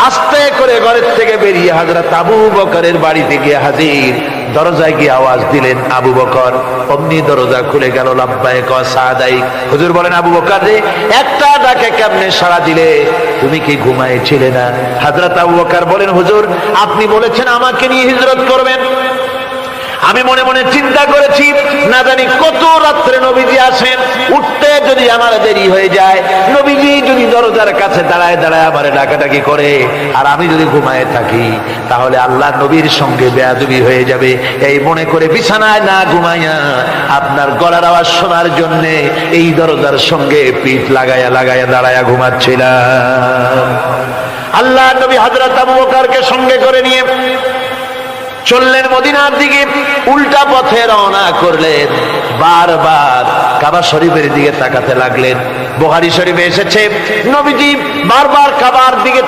আস্তে করে ঘরের থেকে বেরিয়ে হযরত আবু বকরের বাড়িতে গিয়ে হাজির। দরজায় গিয়ে আওয়াজ দিলেন আবু বকর। অমনি দরজা খুলে গেল। লাব্বাইক ওয়া সাদাইক। হুজুর বলেন আবু বকর রে, একটা ডাকে কেমনে সাড়া দিলে? তুমি কি ঘুমাইছিলে না? হযরত আবু বকর বলেন হুজুর, আপনি বলেছেন আমাকে নিয়ে হিজরত করবেন। আমি মনে মনে চিন্তা করেছি, না জানি কত রাত্রে নবীজি আসেন, উঠতে যদি আমার দেরি হয়ে যায়, নবীজি যদি দরজার কাছে দাঁড়ায় দাঁড়ায় আমার ডাকাডাকি করে আর আমি যদি ঘুমায় থাকি, তাহলে আল্লাহ নবীর সঙ্গে বেয়াদবি হয়ে যাবে। এই মনে করে বিছানায় না ঘুমাইয়া আপনার গলার আওয়াজ শোনার জন্য এই দরজার সঙ্গে পিঠ লাগাইয়া লাগাইয়া দাঁড়াইয়া ঘুমাচ্ছিলাম। আল্লাহ নবী হযরত আবু বকরকে সঙ্গে করে নিয়ে চললেন মদিনার দিকে। উল্টা পথে রওনা করলেন। বারবার কাবা শরীফের দিকে তাকাতে লাগলেন। বুখারী শরীফে এসেছে, নবীজি বারবার কাবার দিকে